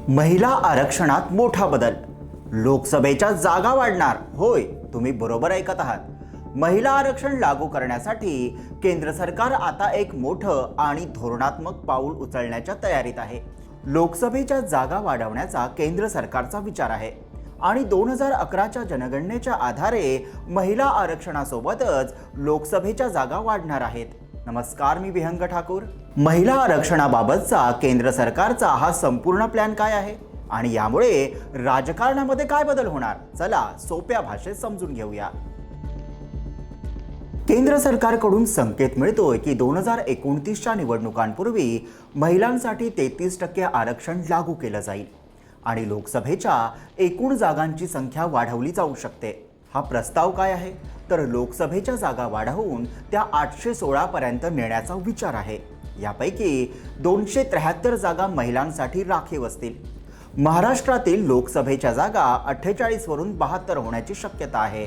महिला आरक्षणात मोठा बदल, लोकसभेच्या जागा वाढणार. होय, तुम्ही बरोबर ऐकत आहात. महिला आरक्षण लागू करण्यासाठी केंद्र सरकार आता एक मोठं आणि धोरणात्मक पाऊल उचलण्याच्या तयारीत आहे. लोकसभेच्या जागा वाढवण्याचा केंद्र सरकारचा विचार आहे आणि 2011च्या जनगणनेच्या आधारे महिला आरक्षणासोबतच लोकसभेच्या जागा वाढणार आहेत. नमस्कार, मी विहंग ठाकूर. महिला आरक्षणाबाबतचा केंद्र सरकारचा हा संपूर्ण प्लॅन काय आहे आणि यामुळे राजकारणामध्ये काय बदल होणार, चला सोप्या भाषेत समजून घेऊया. केंद्र सरकारकडून संकेत मिळतोय की 2029च्या निवडणुकांपूर्वी महिलांसाठी 33% आरक्षण लागू केलं जाईल आणि लोकसभेच्या एकूण जागांची संख्या वाढवली जाऊ शकते. हा प्रस्ताव काय आहे तर लोकसभेच्या जागा वाढवून त्या 816 पर्यंत नेण्याचा विचार आहे. यापैकी 273 जागा महिलांसाठी राखीव असतील. महाराष्ट्रातील लोकसभेच्या जागा 48 वरून 72 होण्याची शक्यता आहे.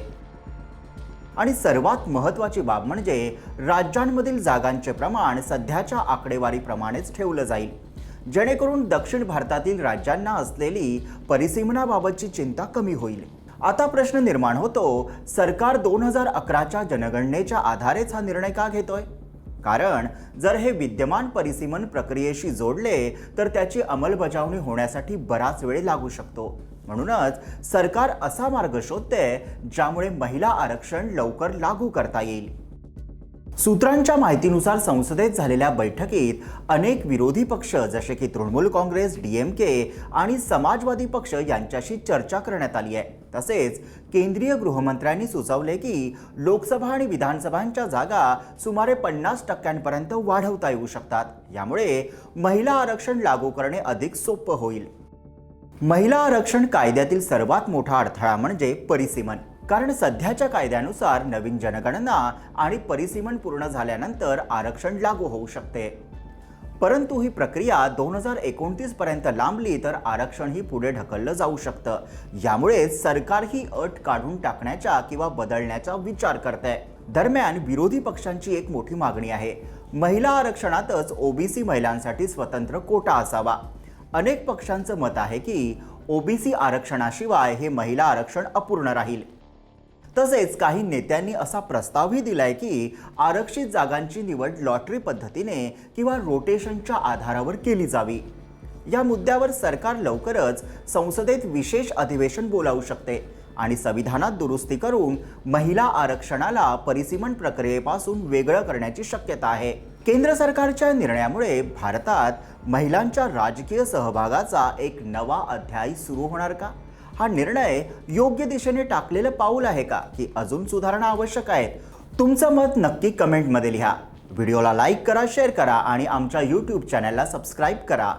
आणि सर्वात महत्त्वाची बाब म्हणजे राज्यांमधील जागांचे प्रमाण सध्याच्या आकडेवारीप्रमाणेच ठेवलं जाईल, जेणेकरून दक्षिण भारतातील राज्यांना असलेली परिसीमनाबाबतची चिंता कमी होईल. आता प्रश्न निर्माण होतो, सरकार 2011च्या जनगणनेच्या आधारेच हा निर्णय का घेतोय? कारण जर हे विद्यमान परिसीमन प्रक्रियेशी जोडले तर त्याची अंमलबजावणी होण्यासाठी बराच वेळ लागू शकतो. म्हणूनच सरकार असा मार्ग शोधते ज्यामुळे महिला आरक्षण लवकर लागू करता येईल. सूत्रांच्या माहितीनुसार संसदेत झालेल्या बैठकीत अनेक विरोधी पक्ष जसे की तृणमूल काँग्रेस, DMK आणि समाजवादी पक्ष यांच्याशी चर्चा करण्यात आली आहे. तसेच केंद्रीय गृहमंत्र्यांनी सुचवले की लोकसभा आणि विधानसभांच्या जागा सुमारे 50% वाढवता येऊ शकतात. यामुळे महिला आरक्षण लागू करणे अधिक सोपं होईल. महिला आरक्षण कायद्यातील सर्वात मोठा अडथळा म्हणजे परिसीमन. कारण सध्याच्या कायद्यानुसार नवीन जनगणना आणि परिसीमन पूर्ण झाल्यानंतर आरक्षण लागू होऊ शकते. परंतु ही प्रक्रिया 2029 पर्यंत लांबली तर आरक्षणही पुढे ढकललं जाऊ शकतं. यामुळे सरकार ही अट काढून टाकण्याचा किंवा बदलण्याचा विचार करते. दरम्यान विरोधी पक्षांची एक मोठी मागणी आहे, महिला आरक्षणातच OBC महिलांसाठी स्वतंत्र कोटा असावा. अनेक पक्षांचं मत आहे की OBC आरक्षणाशिवाय हे महिला आरक्षण अपूर्ण राहील. तसेच काही नेत्यांनी असा प्रस्तावही दिलाय की आरक्षित जागांची निवड लॉटरी पद्धतीने किंवा रोटेशनच्या आधारावर केली जावी. या मुद्द्यावर सरकार लवकरच संसदेत विशेष अधिवेशन बोलावू शकते आणि संविधानात दुरुस्ती करून महिला आरक्षणाला परिसीमन प्रक्रियेपासून वेगळं करण्याची शक्यता आहे. केंद्र सरकारच्या निर्णयामुळे भारतात महिलांच्या राजकीय सहभागाचा एक नवा अध्याय सुरू होणार का? हा निर्णय योग्य दिशेने टाकलेलं पाऊल आहे का की अजून सुधारणा आवश्यक आहे? तुमचं मत नक्की कमेंटमध्ये लिहा. व्हिडिओला लाईक करा, शेअर करा आणि आमच्या YouTube चॅनलला सबस्क्राईब करा.